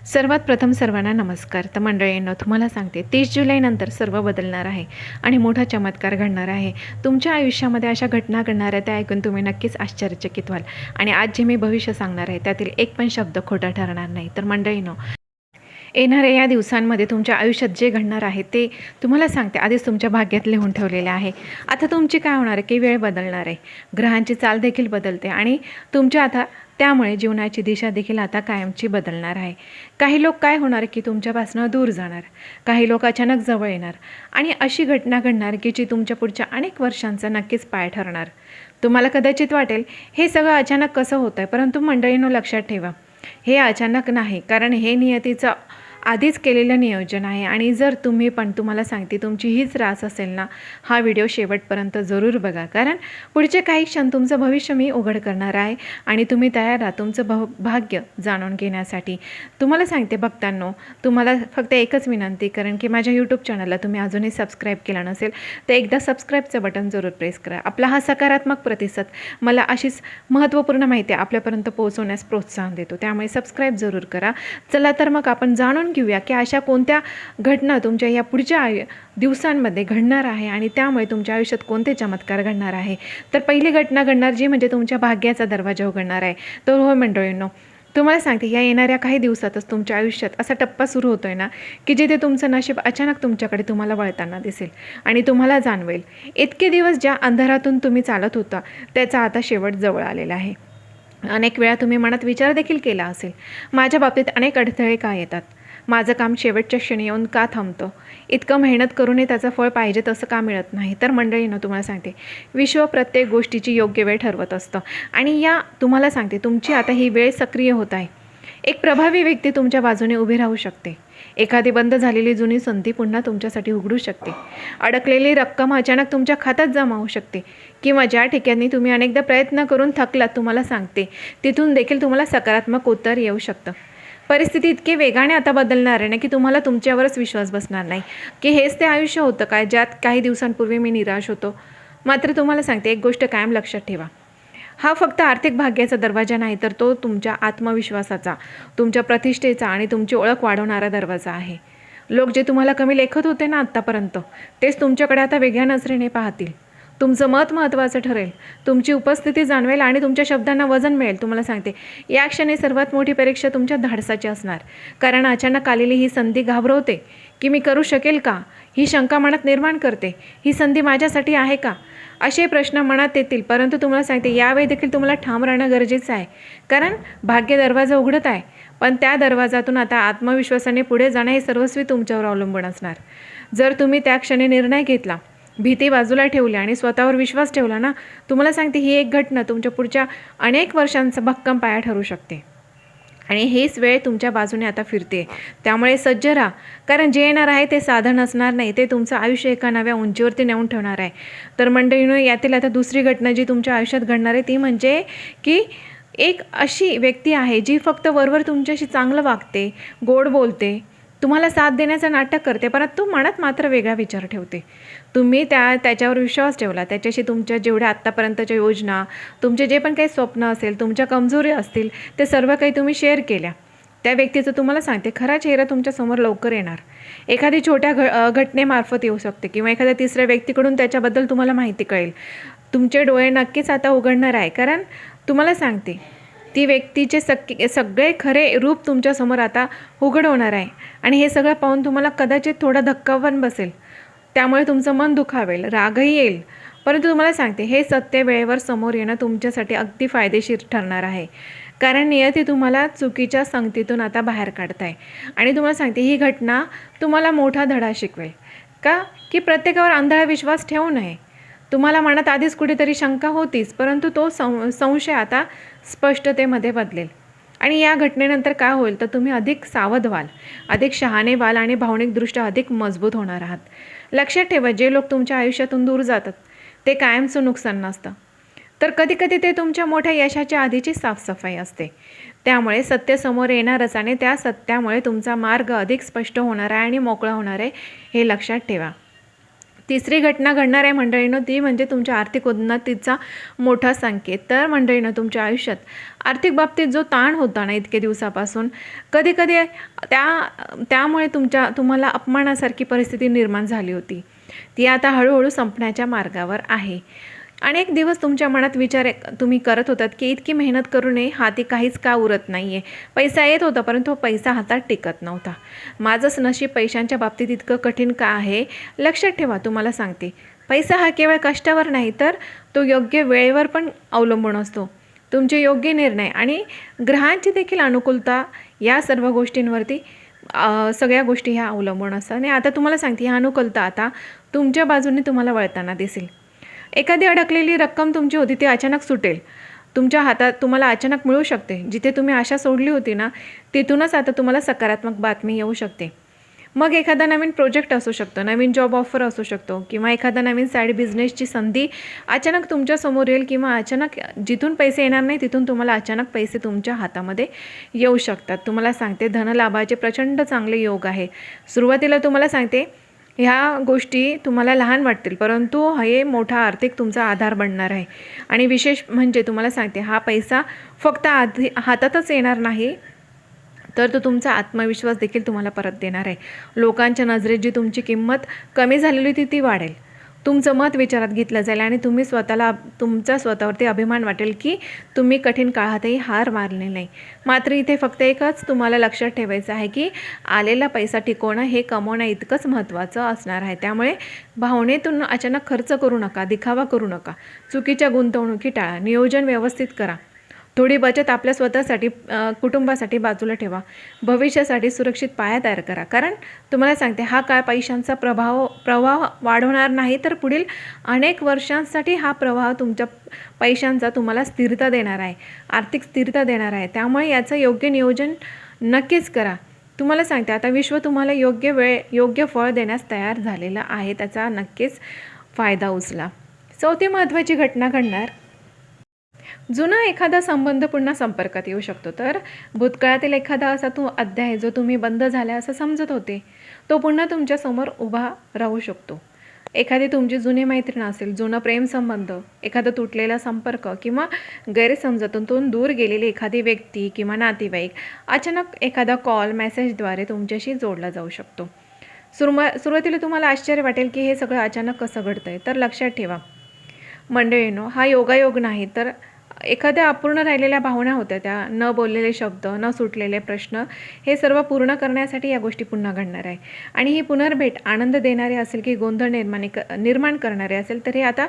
सर्वात प्रथम सर्वांना नमस्कार. तर मंडळींनो, तुम्हाला सांगते 30 जुलैनंतर सर्व बदलणार आहे आणि मोठा चमत्कार घडणार आहे. तुमच्या आयुष्यामध्ये अशा घटना घडणार आहेत, त्या ऐकून तुम्ही नक्कीच आश्चर्यचकित व्हाल. आणि आज जे मी भविष्य सांगणार आहे त्यातील एक पण शब्द खोटा ठरणार नाही. तर मंडळींनो, येणाऱ्या या दिवसांमध्ये तुमच्या आयुष्यात जे घडणार आहे ते तुम्हाला सांगते आधीच तुमच्या भाग्यात लिहून ठेवलेले आहे. आता तुमची काय होणार आहे की वेळ बदलणार आहे, ग्रहांची चाल देखील बदलते आणि तुमच्या आता त्यामुळे जीवनाची दिशा देखील आता कायमची बदलणार आहे. काही लोक काय होणार की तुमच्यापासून दूर जाणार, काही लोक अचानक जवळ येणार आणि अशी घटना घडणार की जी तुमच्या पुढच्या अनेक वर्षांचा नक्कीच पाय ठरणार. तुम्हाला कदाचित वाटेल हे सगळं अचानक कसं होतं आहे, परंतु मंडळींनो लक्षात ठेवा, हे अचानक नाही, कारण हे नियतीचं आधीच केलेलं नियोजन आहे. आणि जर तुम्ही पण तुम्हाला सांगते तुमची हीच रास असेल ना, हा व्हिडिओ शेवटपर्यंत जरूर बघा, कारण पुढचे काही क्षण तुमचं भविष्य मी उघड करणार आहे आणि तुम्ही तयार आहात तुमचं भाग्य जाणून घेण्यासाठी. तुम्हाला सांगते बघतांनो, तुम्हाला फक्त एकच विनंती, कारण की माझ्या यूट्यूब चॅनलला तुम्ही अजूनही सबस्क्राईब केला नसेल तर एकदा सबस्क्राईबचं बटन जरूर प्रेस करा. आपला हा सकारात्मक प्रतिसाद मला अशीच महत्त्वपूर्ण माहिती आपल्यापर्यंत पोहोचवण्यास प्रोत्साहन देतो, त्यामुळे सबस्क्राईब जरूर करा. चला तर मग आपण जाणून घेऊया की अशा कोणत्या घटना तुमच्या या पुढच्या दिवसांमध्ये घडणार आहे आणि त्यामुळे तुमच्या आयुष्यात कोणते चमत्कार घडणार आहे. तर पहिली घटना घडणार जी म्हणजे तुमच्या भाग्याचा दरवाजा उघडणार आहे. तर हो मंडळींनो, तुम्हाला सांगते या येणाऱ्या काही दिवसातच तुमच्या आयुष्यात असा टप्पा सुरू होतोय ना की जिथे तुमचं नशीब अचानक तुमच्याकडे तुम्हाला वळताना दिसेल आणि तुम्हाला जाणवेल इतके दिवस ज्या अंधारातून तुम्ही चालत होता त्याचा आता शेवट जवळ आलेला आहे. अनेक वेळा तुम्ही मनात विचार देखील केला असेल, माझ्या बाबतीत अनेक अडथळे का येतात, माझं काम शेवटच्या क्षणी येऊन का थांबतं, इतकं मेहनत करूनही त्याचं फळ पाहिजे तसं का मिळत नाही. तर मंडळींनो, तुम्हाला सांगते विश्व प्रत्येक गोष्टीची योग्य वेळ ठरवत असतं आणि या तुम्हाला सांगते तुमची आता ही वेळ सक्रिय होत आहे. एक प्रभावी व्यक्ती तुमच्या बाजूने उभी राहू शकते, एखादी बंद झालेली जुनी संधी पुन्हा तुमच्यासाठी उघडू शकते, अडकलेली रक्कम अचानक तुमच्या खात्यात जमा होऊ शकते किंवा ज्या ठिकाणी तुम्ही अनेकदा प्रयत्न करून थकलात, तुम्हाला सांगते तिथून देखील तुम्हाला सकारात्मक उत्तर येऊ शकतं. परिस्थिती इतके वेगाने आता बदलणार आहे ना की तुम्हाला तुमच्यावरच विश्वास बसणार नाही की हेच ते आयुष्य होतं काय ज्यात काही दिवसांपूर्वी मी निराश होतो. मात्र तुम्हाला सांगते एक गोष्ट कायम लक्षात ठेवा, हा फक्त आर्थिक भाग्याचा दरवाजा नाही, तर तो तुमच्या आत्मविश्वासाचा, तुमच्या प्रतिष्ठेचा आणि तुमची ओळख वाढवणारा दरवाजा आहे. लोक जे तुम्हाला कमी लेखत होते ना आत्तापर्यंत, तेच तुमच्याकडे आता वेगळ्या नजरेने पाहतील. तुमचं मत महत्त्वाचं ठरेल, तुमची उपस्थिती जाणवेल आणि तुमच्या शब्दांना वजन मिळेल. तुम्हाला सांगते या क्षणी सर्वात मोठी परीक्षा तुमच्या धाडसाची असणार, कारण अचानक आलेली ही संधी घाबरवते की मी करू शकेल का, ही शंका मनात निर्माण करते, ही संधी माझ्यासाठी आहे का, असे प्रश्न मनात येतील. परंतु तुम्हाला सांगते यावेळी देखील तुम्हाला ठाम राहणं गरजेचं आहे, कारण भाग्य दरवाजा उघडत आहे, पण त्या दरवाजातून आता आत्मविश्वासाने पुढे जाणं हे सर्वस्वी तुमच्यावर अवलंबून असणार. जर तुम्ही त्या क्षणी निर्णय घेतला, भीती बाजूला ठेवली आणि स्वतःवर विश्वास ठेवला ना, तुम्हाला सांगते ही एक घटना तुमच्या पुढच्या अनेक वर्षांचा भक्कम पाया ठरू शकते आणि हीच वेळ तुमच्या बाजूने आता फिरते. त्यामुळे सज्ज राहा, कारण जे येणार आहे ते साधन असणार नाही, ते तुमचं आयुष्य एका नव्या उंचीवरती नेऊन ठेवणार आहे. तर मंडळींनो, यातील आता दुसरी घटना जी तुमच्या आयुष्यात घडणार आहे ती म्हणजे की एक अशी व्यक्ती आहे जी फक्त वरवर तुमच्याशी चांगलं वागते, गोड बोलते, तुम्हाला साथ देण्याचं नाटक करते, परंतु मनात मात्र वेगळा विचार ठेवते. तुम्ही त्याच्यावर विश्वास ठेवला, त्याच्याशी तुमच्या जेवढ्या आत्तापर्यंतच्या योजना, तुमचे जे पण काही स्वप्न असेल, तुमच्या कमजोरी असतील, ते सर्व काही तुम्ही शेअर केल्या. त्या व्यक्तीचं तुम्हाला सांगते खरा चेहरा तुमच्यासमोर लवकर येणार. एखादी छोट्या घटनेमार्फत येऊ शकते किंवा एखाद्या तिसऱ्या व्यक्तीकडून त्याच्याबद्दल तुम्हाला माहिती कळेल. तुमचे डोळे नक्कीच आता उघडणार आहे, कारण तुम्हाला सांगते ती व्यक्तीचे सगळे खरे रूप तुमच्यासमोर आता उघड होणार आहे आणि हे सगळं पाहून तुम्हाला कदाचित थोडा धक्का पण बसेल, त्यामुळे तुमचं मन दुखावेल, रागही येईल. परंतु तुम्हाला सांगते हे सत्य वेळेवर समोर येणं तुमच्यासाठी अगदी फायदेशीर ठरणार आहे, कारण नियती तुम्हाला चुकीच्या संगतीतून आता बाहेर काढत आहे. आणि तुम्हाला सांगते ही घटना तुम्हाला मोठा धडा शिकवेल का की प्रत्येकावर आंधळा विश्वास ठेवू नये. तुम्हाला मनात आधीच कुठेतरी शंका होतीच, परंतु तो संशय आता स्पष्टतेमध्ये बदलेल. आणि या घटनेनंतर काय होईल तर तुम्ही अधिक सावध व्हाल, अधिक शहाणे व्हाल आणि भावनिकदृष्ट्या अधिक मजबूत होणार आहात. लक्षात ठेवा, जे लोक तुमच्या आयुष्यातून दूर जातात ते कायमचं नुकसान नसतं, तर कधीकधी ते तुमच्या मोठ्या यशाच्या आधीची साफसफाई असते. त्यामुळे सत्य समोर येणारच आणि त्या सत्यामुळे तुमचा मार्ग अधिक स्पष्ट होणार आहे आणि मोकळा होणार आहे, हे लक्षात ठेवा. तिसरी घटना घडणार आहे मंडळींनो, ती म्हणजे तुमच्या आर्थिक उन्नतीचा मोठा संकेत. तर मंडळींनो, तुमच्या आयुष्यात आर्थिक बाबतीत जो ताण होता ना इतके दिवसापासून, कधी-कधी त्यामुळे तुम्हाला अपमानासारखी परिस्थिती निर्माण झाली होती. ती आता हळूहळू संपण्याच्या मार्गावर आहे. अनेक दिवस तुमच्या मनात विचार तुम्ही करत होतात की इतकी मेहनत करूनही हाती काहीच का उरत नाही आहे. पैसा येत होता परंतु पैसा हातात टिकत नव्हता. माझंच नशीब पैशांच्या बाबतीत इतकं कठीण का आहे. लक्षात ठेवा, तुम्हाला सांगते, पैसा हा केवळ कष्टावर नाही तर तो योग्य वेळेवर पण अवलंबून असतो. तुमचे योग्य निर्णय आणि ग्रहांची देखील अनुकूलता, या सर्व गोष्टींवरती सगळ्या गोष्टी ह्या अवलंबून असतात. आणि आता तुम्हाला सांगते, ह्या अनुकूलता आता तुमच्या बाजूने तुम्हाला वळताना दिसेल. एखादी अडकलेली रक्कम तुमची होती ती अचानक सुटेल, तुमच्या हातात तुम्हाला अचानक मिळू शकते. जिथे तुम्ही आशा सोडली होती ना, तिथूनच आता तुम्हाला सकारात्मक बातमी येऊ शकते. मग एखादा नवीन प्रोजेक्ट असू शकतो, नवीन जॉब ऑफर असू शकतो, किंवा एखादा नवीन साईड बिझनेसची संधी अचानक तुमच्यासमोर येईल, किंवा अचानक जिथून पैसे येणार नाही तिथून तुम्हाला अचानक पैसे तुमच्या हातामध्ये येऊ शकतात. तुम्हाला सांगते, धनलाभाचे प्रचंड चांगले योग आहे. सुरुवातीला तुम्हाला सांगते, ह्या गोष्टी तुम्हाला लहान वाटतील परंतु हे मोठा आर्थिक तुमचा आधार बनणार आहे. आणि विशेष म्हणजे तुम्हाला सांगते, हा पैसा फक्त हातातच येणार नाही तर तो तुमचा आत्मविश्वास देखील तुम्हाला परत देणार आहे. लोकांच्या नजरेत जी तुमची किंमत कमी झालेली होती ती वाढेल. तुमचं मत विचारात घेतलं जाईल आणि तुमचा स्वतःवरती अभिमान वाटेल की तुम्ही कठीण काळातही हार मानली नाही. मात्र इथे फक्त एकच तुम्हाला लक्षात ठेवायचं आहे की आलेला पैसा टिकवणं हे कमवणं इतकंच महत्त्वाचं असणार आहे. त्यामुळे भावनेतून अचानक खर्च करू नका, दिखावा करू नका, चुकीच्या गुंतवणुकी टाळा, नियोजन व्यवस्थित करा. थोडी बचत आपल्या स्वतःसाठी, कुटुंबासाठी बाजूला ठेवा. भविष्यासाठी सुरक्षित पाया तयार करा. कारण तुम्हाला सांगते, हा काळ पैशांचा प्रवाह वाढवणार नाही तर पुढील अनेक वर्षांसाठी हा प्रवाह तुमच्या पैशांचा तुम्हाला स्थिरता देणार आहे, आर्थिक स्थिरता देणार आहे. त्यामुळे याचं योग्य नियोजन नक्कीच करा. तुम्हाला सांगते, आता विश्व तुम्हाला योग्य वेळ योग्य फळ देण्यास तयार झालेलं आहे. त्याचा नक्कीच फायदा उचला. चौथी महत्त्वाची घटना घडणार, जुना एखादा संबंध पुन्हा संपर्कात येऊ शकतो. तर भूतकाळातील एखादा असा अध्याय जो तुम्ही बंद झाला असं समजत होते, तो पुन्हा तुमच्यासमोर उभा राहू शकतो. एखादी तुमची जुनी मैत्रीण असेल, जुनं प्रेमसंबंध, एखादा तुटलेला संपर्क किंवा गैरसमजातून दूर गेलेली एखादी व्यक्ती किंवा नातेवाईक अचानक एखादा कॉल, मेसेजद्वारे तुमच्याशी जोडला जाऊ शकतो. सुरुवातीला तुम्हाला आश्चर्य वाटेल की हे सगळं अचानक कसं घडतं आहे. तर लक्षात ठेवा मंडळींनो, हा योगायोग नाही तर एखाद्या अपूर्ण राहिलेल्या भावना होत्या, त्या न बोललेले शब्द, न सुटलेले प्रश्न, हे सर्व पूर्ण करण्यासाठी या गोष्टी पुन्हा घडणार आहे. आणि ही पुनर्भेट आनंद देणारी असेल की गोंधळ निर्माण करणारे असेल, तर हे आता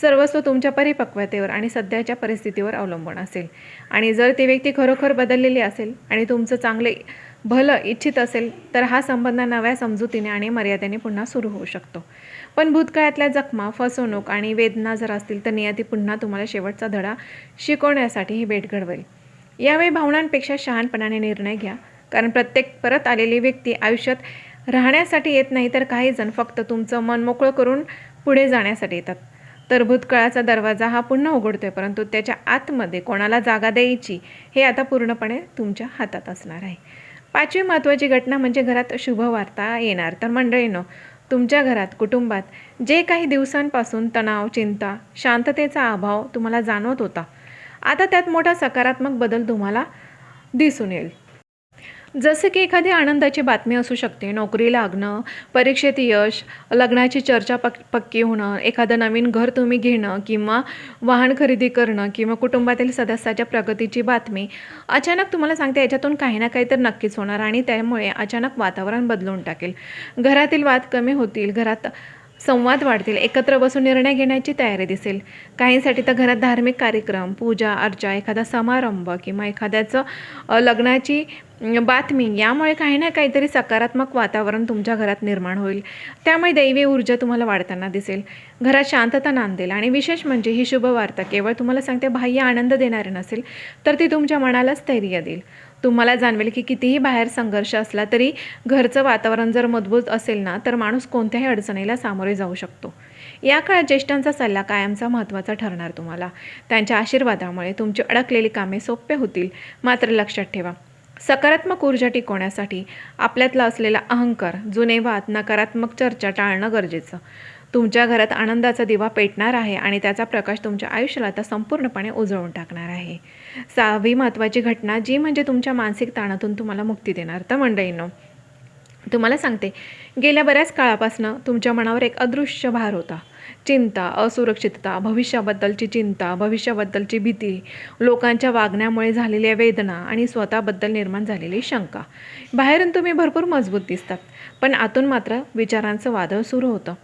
सर्वस्व तुमच्या परिपक्वतेवर आणि सध्याच्या परिस्थितीवर अवलंबून असेल. आणि जर ती व्यक्ती खरोखर बदललेली असेल आणि तुमचं चांगले भलं इच्छित असेल, तर हा संबंध नव्या समजुतीने आणि मर्यादेने पुन्हा सुरू होऊ शकतो. पण भूतकाळातल्या जखमा, फसवणूक आणि वेदना जर असतील तर नियती पुन्हा तुम्हाला शेवटचा धडा शिकवण्यासाठी ही भेट घडवेल. यावेळी भावनांपेक्षा शहाणपणाने निर्णय घ्या, कारण प्रत्येक परत आलेली व्यक्ती आयुष्यात राहण्यासाठी येत नाही, तर काही जण फक्त तुमचं मन मोकळं करून पुढे जाण्यासाठी येतात. तर भूतकाळाचा दरवाजा हा पुन्हा उघडतोय, परंतु त्याच्या आतमध्ये कोणाला जागा द्यायची हे आता पूर्णपणे तुमच्या हातात असणार आहे. पाचवी महत्त्वाची घटना म्हणजे घरात शुभवार्ता येणार. तर मंडळींनो, तुमच्या घरात, कुटुंबात जे काही दिवसांपासून तणाव, चिंता, शांततेचा अभाव तुम्हाला जाणवत होता, आता त्यात मोठा सकारात्मक बदल तुम्हाला दिसून येईल. जसं की एखादी आनंदाची बातमी असू शकते, नोकरी लागणं, परीक्षेत यश, लग्नाची चर्चा पक्की होणं, एखादं नवीन घर तुम्ही घेणं किंवा वाहन खरेदी करणं, किंवा कुटुंबातील सदस्याच्या प्रगतीची बातमी. अचानक तुम्हाला सांगते, याच्यातून काही ना काही तर नक्कीच होणार आणि त्यामुळे अचानक वातावरण बदलून टाकेल. घरातील वाद कमी होतील, घरात संवाद वाढतील, एकत्र बसून निर्णय घेण्याची तयारी दिसेल. काहींसाठी तर घरात धार्मिक कार्यक्रम, पूजा अर्चा, एखादा समारंभ किंवा एखाद्याचं लग्नाची बातमी, यामुळे काही ना काहीतरी सकारात्मक वातावरण तुमच्या घरात निर्माण होईल. त्यामुळे दैवी ऊर्जा तुम्हाला वाढताना दिसेल, घरात शांतता नांदेल. आणि विशेष म्हणजे ही शुभवार्ता केवळ तुम्हाला सांगते बाह्य आनंद देणारी नसेल, तर ती तुमच्या मनाला स्थैर्य देईल. तुम्हाला जाणवेल की कितीही बाहेर संघर्ष असला तरी घरचं वातावरण जर मजबूत असेल ना, तर माणूस कोणत्याही अडचणीला सामोरे जाऊ शकतो. या काळात ज्येष्ठांचा सल्ला कायमचा महत्त्वाचा ठरणार. तुम्हाला त्यांच्या आशीर्वादामुळे तुमची अडकलेली कामे सोपे होतील. मात्र लक्षात ठेवा, सकारात्मक ऊर्जा टिकवण्यासाठी आपल्यातला असलेला अहंकार, जुने वाद, नकारात्मक चर्चा टाळणं गरजेचं. तुमच्या घरात आनंदाचा दिवा पेटणार आहे आणि त्याचा प्रकाश तुमच्या आयुष्याला आता संपूर्णपणे उजळून टाकणार आहे. 6वी महत्त्वाची घटना जी म्हणजे तुमच्या मानसिक ताणातून तुम्हाला मुक्ती देणार. तर मंडळींनो, तुम्हाला सांगते, गेल्या बऱ्याच काळापासून तुमच्या मनावर एक अदृश्य भार होता. चिंता, असुरक्षितता, भविष्याबद्दलची चिंता, भविष्याबद्दलची भीती, लोकांच्या वागण्यामुळे झालेल्या वेदना आणि स्वतःबद्दल निर्माण झालेली शंका. बाहेरून तुम्ही भरपूर मजबूत दिसतात, पण आतून मात्र विचारांचं वादळ सुरू होतं.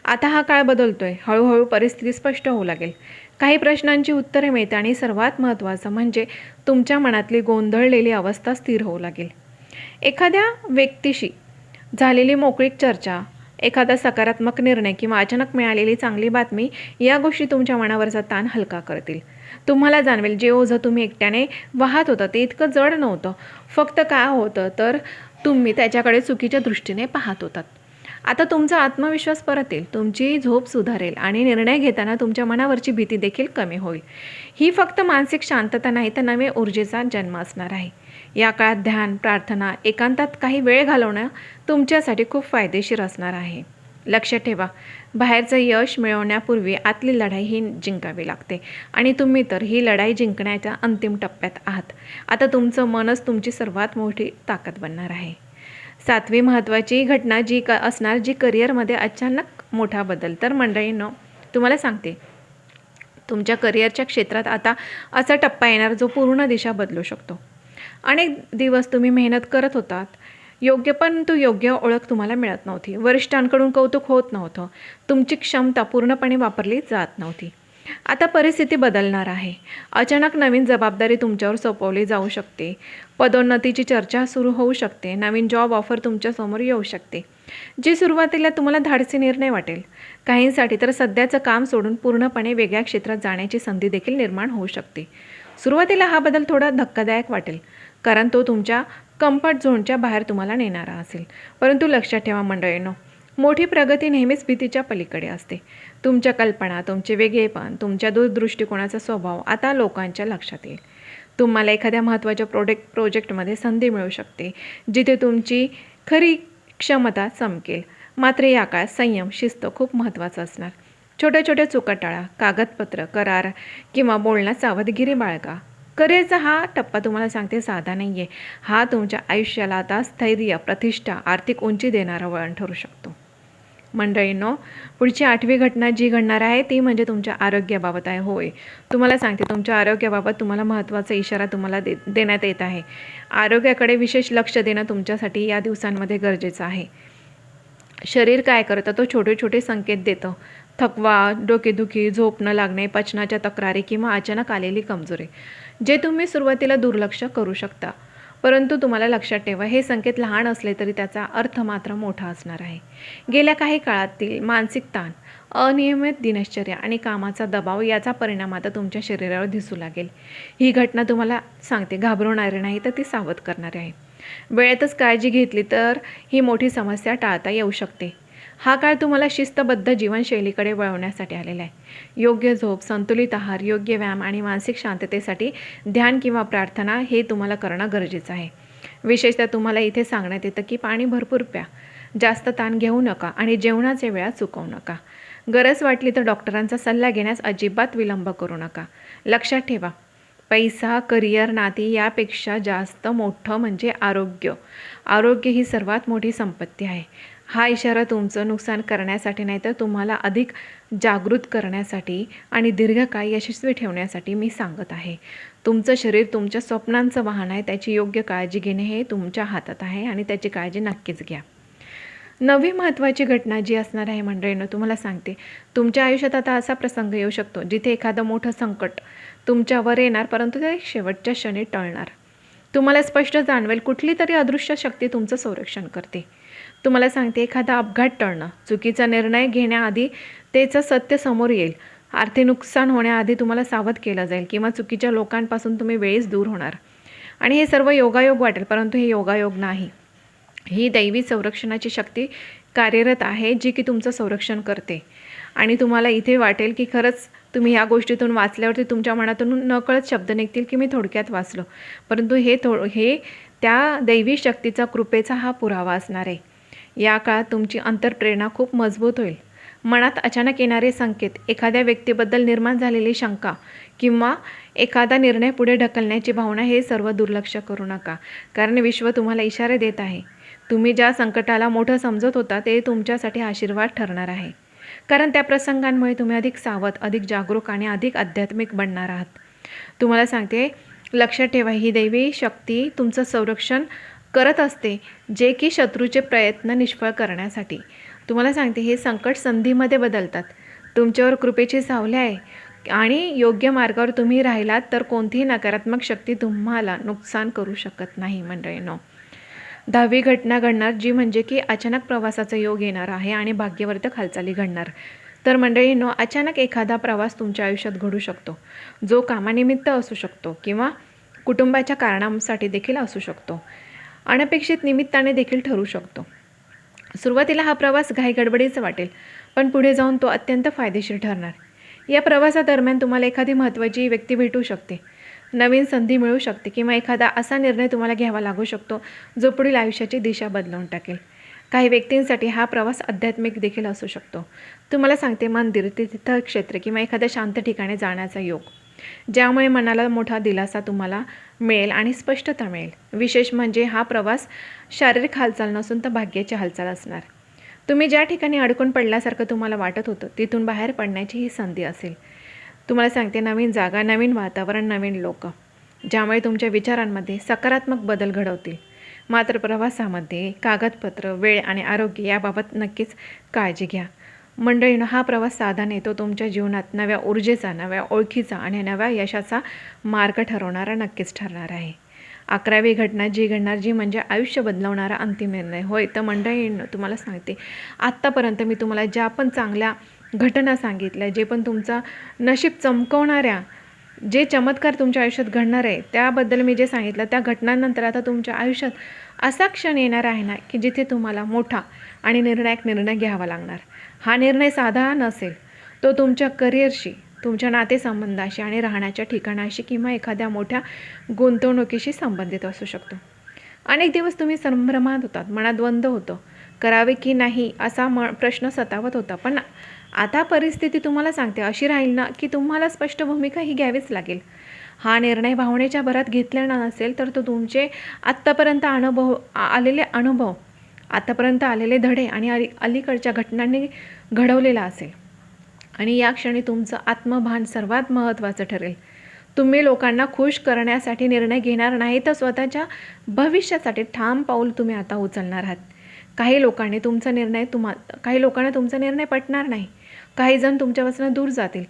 आता हा काळ बदलतोय. हळूहळू परिस्थिती स्पष्ट होऊ लागेल. काही प्रश्नांची उत्तरे मिळते आणि सर्वात महत्त्वाचं म्हणजे तुमच्या मनातली गोंधळलेली अवस्था स्थिर होऊ लागेल. एखाद्या व्यक्तीशी झालेली मोकळीक चर्चा, एखादा सकारात्मक निर्णय किंवा अचानक मिळालेली चांगली बातमी या गोष्टी तुमच्या मनावरचा ताण हलका करतील. तुम्हाला जाणवेल जे ओझं तुम्ही एकट्याने वाहत होतं ते इतकं जड नव्हतं. फक्त काय होतं तर तुम्ही त्याच्याकडे चुकीच्या दृष्टीने पाहत होतात. आता तुमचा आत्मविश्वास परत येईल, तुमची झोप सुधारेल आणि निर्णय घेताना तुमच्या मनावरची भीती देखील कमी होईल. ही फक्त मानसिक शांतता नाही तर नव्या ऊर्जेचा जन्म असणार आहे. या काळात ध्यान, प्रार्थना, एकांतात काही वेळ घालवणं तुमच्यासाठी खूप फायदेशीर असणार आहे. लक्षात ठेवा, बाहेरचं यश मिळवण्यापूर्वी आतली लढाई ही जिंकावी लागते आणि तुम्ही तर ही लढाई जिंकण्याच्या अंतिम टप्प्यात आहात. आता तुमचं मनच तुमची सर्वात मोठी ताकद बनणार आहे. 7वी महत्त्वाची घटना जी असणार, जी करिअरमध्ये अचानक मोठा बदल. तर मंडळींनो, तुम्हाला सांगते, तुमच्या करिअरच्या क्षेत्रात आता असा टप्पा येणार जो पूर्ण दिशा बदलू शकतो. अनेक दिवस तुम्ही मेहनत करत होतात, परंतु योग्य ओळख तुम्हाला मिळत नव्हती. वरिष्ठांकडून कौतुक होत नव्हतं. तुमची क्षमता पूर्णपणे वापरली जात नव्हती. आता परिस्थिती बदलणार आहे. अचानक नवीन जबाबदारी तुमच्यावर सोपवली जाऊ शकते. पदोन्नतीची चर्चा सुरू होऊ शकते. नवीन जॉब ऑफर तुमच्यासमोर येऊ शकते, जी सुरुवातीला तुम्हाला धाडसी निर्णय वाटेल. काहींसाठी तर सध्याचं काम सोडून पूर्णपणे वेगळ्या क्षेत्रात जाण्याची संधी देखील निर्माण होऊ शकते. सुरुवातीला हा बदल थोडा धक्कादायक वाटेल, कारण तो तुमच्या कम्फर्ट झोनच्या बाहेर तुम्हाला नेणारा असेल. परंतु लक्षात ठेवा मंडळींनो, मोठी प्रगती नेहमीच भीतीच्या पलीकडे असते. तुमच्या कल्पना, तुमचे वेगळेपण, तुमच्या दूरदृष्टिकोनाचा स्वभाव आता लोकांच्या लक्षात येईल. तुम्हाला एखाद्या महत्त्वाच्या प्रोजेक्टमध्ये संधी मिळू शकते, जिथे तुमची खरी क्षमता चमकेल. मात्र या काळात संयम, शिस्त खूप महत्त्वाचं असणार. छोट्या छोट्या चुका टाळा. कागदपत्र, करार किंवा बोलण्यात सावधगिरी बाळगा. करिअरचा हा टप्पा तुम्हाला सांगते साधा नाही आहे. हा तुमच्या आयुष्याला आता स्थैर्य, प्रतिष्ठा, आर्थिक उंची देणारा वळण ठरू शकतो. मंडळींनो, पुढची 8वी घटना जी घडणार आहे ती म्हणजे तुमच्या आरोग्याबाबत आहे. होय, तुम्हाला सांगते, तुमच्या आरोग्याबाबत तुम्हाला महत्त्वाचा इशारा तुम्हाला देण्यात येत आहे. आरोग्याकडे विशेष लक्ष देणं तुमच्यासाठी या दिवसांमध्ये गरजेचं आहे. शरीर काय करतं, तो छोटे छोटे संकेत देतं. थकवा, डोकेदुखी, झोप न लागणे, पचनाच्या तक्रारी किंवा अचानक आलेली कमजोरी, जे तुम्ही सुरुवातीला दुर्लक्ष करू शकता. परंतु तुम्हाला लक्षात ठेवा, हे संकेत लहान असले तरी त्याचा अर्थ मात्र मोठा असणार आहे. गेल्या काही काळातील मानसिक ताण, अनियमित दिनचर्या आणि कामाचा दबाव याचा परिणाम आता तुमच्या शरीरावर दिसू लागेल. ही घटना तुम्हाला सांगते घाबरवणारी नाही तर ती सावध करणारी आहे. वेळेतच काळजी घेतली तर ही मोठी समस्या टाळता येऊ शकते. हा काळ तुम्हाला शिस्तबद्ध जीवनशैलीकडे वळवण्यासाठी आलेला आहे. योग्य झोप, संतुलित आहार, योग्य व्यायाम आणि मानसिक शांततेसाठी ध्यान किंवा प्रार्थना हे तुम्हाला करणं गरजेचं आहे. विशेषतः तुम्हाला इथे सांगण्यात येतं की पाणी भरपूर प्या, जास्त ताण घेऊ नका आणि जेवणाच्या वेळा चुकवू नका. गरज वाटली तर डॉक्टरांचा सल्ला घेण्यास अजिबात विलंब करू नका. लक्षात ठेवा, पैसा, करिअर, नाती यापेक्षा जास्त मोठं म्हणजे आरोग्य. आरोग्य ही सर्वात मोठी संपत्ती आहे. हा इशारा तुमचं नुकसान करण्यासाठी नाही तर तुम्हाला अधिक जागृत करण्यासाठी आणि दीर्घकाळ यशस्वी ठेवण्यासाठी मी सांगत आहे. तुमचं शरीर तुमच्या स्वप्नांचं वाहन आहे. त्याची योग्य काळजी घेणे हे तुमच्या हातात आहे आणि त्याची काळजी नक्कीच घ्या. 9वी महत्त्वाची घटना जी असणार आहे मंडळींनो, तुम्हाला सांगते, तुमच्या आयुष्यात आता असा प्रसंग येऊ शकतो जिथे एखादं मोठं संकट तुमच्यावर येणार, परंतु ते शेवटच्या क्षणी टळणार. तुम्हाला स्पष्ट जाणवेल कुठली तरी अदृश्य शक्ती तुमचं संरक्षण करते. तुम्हाला सांगते, एखादा अपघात टळणं, चुकीचा निर्णय घेण्याआधी त्याचं सत्य समोर येईल. आर्थिक नुकसान होण्याआधी तुम्हाला सावध केलं जाईल किंवा चुकीच्या लोकांपासून तुम्ही वेळीच दूर होणार. आणि हे सर्व योगायोग वाटेल, परंतु हे योगायोग नाही. ही दैवी संरक्षणाची शक्ती कार्यरत आहे, जी की तुमचं संरक्षण करते. आणि तुम्हाला इथे वाटेल की खरंच तुम्ही ह्या गोष्टीतून वाचल्यावरती तुमच्या मनातून नकळत शब्द निघतील की मी थोडक्यात वाचलं, परंतु हे त्या दैवी शक्तीचा, कृपेचा हा पुरावा असणार आहे. या काळात तुमची अंतरप्रेरणा खूप मजबूत होईल. मनात अचानक येणारे संकेत, एखाद्या व्यक्तीबद्दल निर्माण झालेली शंका किंवा एखादा निर्णय पुढे ढकलण्याची भावना, हे सर्व दुर्लक्ष करू नका. कारण विश्व तुम्हाला इशारे देत आहे. तुम्ही ज्या संकटाला मोठं समजत होता ते तुमच्यासाठी आशीर्वाद ठरणार आहे. कारण त्या प्रसंगांमुळे तुम्ही अधिक सावध, अधिक जागरूक आणि अधिक आध्यात्मिक बनणार आहात. तुम्हाला सांगते, लक्षात ठेवा, ही दैवी शक्ती तुमचं संरक्षण करत असते, जे की शत्रूचे प्रयत्न निष्फळ करण्यासाठी. तुम्हाला सांगते, हे संकट संधीमध्ये बदलतात. तुमच्यावर कृपेची सावली आहे आणि योग्य मार्गावर तुम्ही राहिलात तर कोणतीही नकारात्मक शक्ती तुम्हाला नुकसान करू शकत नाही. मंडळींनो, 10वी घटना घडणार, जी म्हणजे की अचानक प्रवासाचा योग येणार आहे आणि भाग्यवर्धक हालचाली घडणार. तर मंडळींनो, अचानक एखादा प्रवास तुमच्या आयुष्यात घडू शकतो, जो कामानिमित्त असू शकतो किंवा कुटुंबाच्या कारणांसाठी देखील असू शकतो. अनपेक्षित निमित्ताने देखील ठरू शकतो. सुरुवातीला हा प्रवास घाईगडबडीचा वाटेल, पण पुढे जाऊन तो अत्यंत फायदेशीर ठरणार. या प्रवासादरम्यान तुम्हाला एखादी महत्त्वाची व्यक्ती भेटू शकते, नवीन संधी मिळू शकते किंवा एखादा असा निर्णय तुम्हाला घ्यावा लागू शकतो जो पुढील आयुष्याची दिशा बदलवून टाकेल. काही व्यक्तींसाठी हा प्रवास आध्यात्मिक देखील असू शकतो. तुम्हाला सांगते, मंदिर, तीर्थक्षेत्र किंवा एखाद्या शांत ठिकाणी जाण्याचा योग, ज्यामुळे मनाला मोठा दिलासा तुम्हाला मिळेल आणि स्पष्टता मिळेल. विशेष म्हणजे हा प्रवास शारीरिक हालचाल नसून तर भाग्याची हालचाल असणार. तुम्ही ज्या ठिकाणी अडकून पडल्यासारखं तुम्हाला वाटत होतं, तिथून बाहेर पडण्याची ही संधी असेल. तुम्हाला सांगते, नवीन जागा, नवीन वातावरण, नवीन लोक, ज्यामुळे तुमच्या विचारांमध्ये सकारात्मक बदल घडवतील. मात्र प्रवासामध्ये कागदपत्र, वेळ आणि आरोग्य याबाबत नक्कीच काळजी घ्या. मंडळींनो, हा प्रवास साधा नाही, तो तुमच्या जीवनात नव्या ऊर्जेचा, नव्या ओळखीचा आणि नव्या यशाचा मार्ग ठरवणारा नक्कीच ठरणार आहे. 11वी घटना जी घडणार, जी म्हणजे आयुष्य बदलवणारा अंतिम निर्णय. होय, तर मंडळींनो, तुम्हाला सांगते, आत्तापर्यंत मी तुम्हाला ज्या पण चांगल्या घटना सांगितल्या, जे पण तुमचं नशीब चमकवणाऱ्या, जे चमत्कार तुमच्या आयुष्यात घडणार आहे, त्याबद्दल मी जे सांगितलं, त्या घटनांनंतर आता तुमच्या आयुष्यात असा क्षण येणार आहे ना, की जिथे तुम्हाला मोठा आणि निर्णायक निर्णय घ्यावा लागणार. हा निर्णय साधा नसेल, तो तुमच्या करिअरशी, तुमच्या नातेसंबंधाशी आणि राहण्याच्या ठिकाणाशी किंवा एखाद्या मोठ्या गुंतवणुकीशी संबंधित असू शकतो. अनेक दिवस तुम्ही संभ्रमात होतात, मनात द्वंद्व होतं, करावे की नाही असा प्रश्न सतावत होता. पण आता परिस्थिती तुम्हाला सांगते अशी राहील ना, की तुम्हाला स्पष्ट भूमिका ही घ्यावीच लागेल. हा निर्णय भावनेच्या भरात घेतलेला नसेल, तर तो तुमचे आत्तापर्यंत अनुभव, आतापर्यंत आलेले धडे आणि अलीकडच्या घटनांनी घडवलेला असेल. आणि या क्षणी तुमचं आत्मभान सर्वात महत्त्वाचं ठरेल. तुम्ही लोकांना खुश करण्यासाठी निर्णय घेणार नाही, तर स्वतःच्या भविष्यासाठी ठाम पाऊल तुम्ही आता उचलणार आहात. काही लोकांना तुमचा निर्णय पटणार नाही. काही जण तुमच्यापासून दूर जातील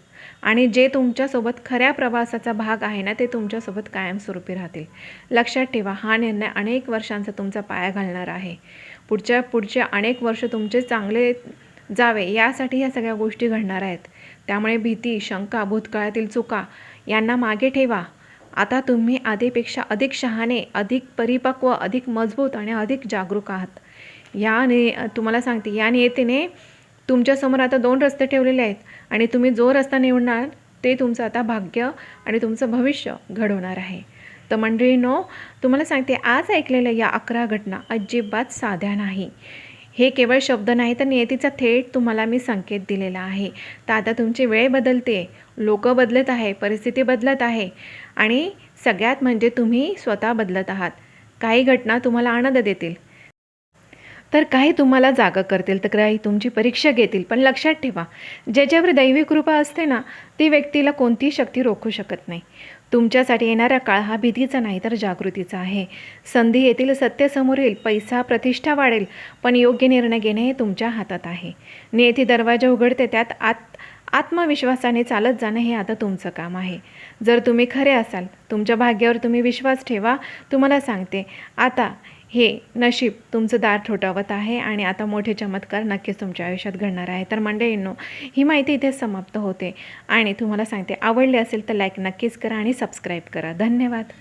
आणि जे तुमच्यासोबत खऱ्या प्रवासाचा भाग आहे ना, ते तुमच्यासोबत कायमस्वरूपी राहतील. लक्षात ठेवा, हा निर्णय अनेक वर्षांचा तुमचा पाया घालणार आहे. पुढच्या अनेक वर्ष तुमचे चांगले जावे यासाठी या सगळ्या गोष्टी घडणार आहेत. त्यामुळे भीती, शंका, भूतकाळातील चुका यांना मागे ठेवा. आता तुम्ही आधीपेक्षा अधिक शहाणे, अधिक परिपक्व, अधिक मजबूत आणि अधिक जागरूक आहात. तुम्हाला सांगते, या नियतीने तुमच्यासमोर आता 2 रस्ते ठेवलेले आहेत आणि तुम्ही जो रस्ता निवडणार ते तुमचं आता भाग्य आणि तुमचं भविष्य घडवणार आहे. तर मंडळींनो, तुम्हाला सांगते, आज ऐकलेल्या या 11 घटना अजिबात साध्या नाही. हे केवळ शब्द नाही, तर नियतीचा थेट तुम्हाला मी संकेत दिलेला आहे. तर आता तुमची वेळ बदलते, लोक बदलत आहे, परिस्थिती बदलत आहे आणि सगळ्यात म्हणजे तुम्ही स्वतः बदलत आहात. काही घटना तुम्हाला आनंद देतील, तर काही तुम्हाला जागा करतील, तर काही तुमची परीक्षा घेतील. पण लक्षात ठेवा, ज्याच्यावर दैवी कृपा असते ना, ती व्यक्तीला कोणतीही शक्ती रोखू शकत नाही. तुमच्यासाठी येणारा काळ हा भीतीचा नाही, तर जागृतीचा आहे. संधी येतील, सत्य समोर येईल, पैसा, प्रतिष्ठा वाढेल, पण योग्य निर्णय घेणे हे तुमच्या हातात आहे. नियती दरवाजा उघडते, त्यात आत्मविश्वासाने चालत जाणं हे आता तुमचं काम आहे. जर तुम्ही खरे असाल, तुमच्या भाग्यावर तुम्ही विश्वास ठेवा. तुम्हाला सांगते, आता हे नशीब तुमचं दार ठोठावत आहे आणि आता मोठे चमत्कार नक्कीच तुमच्या आयुष्यात घडणार आहे. तर मंडळींनो, ही माहिती इथेच समाप्त होते आणि तुम्हाला सांगते, आवडली असेल तर लाईक नक्कीच करा आणि सबस्क्राईब करा. धन्यवाद.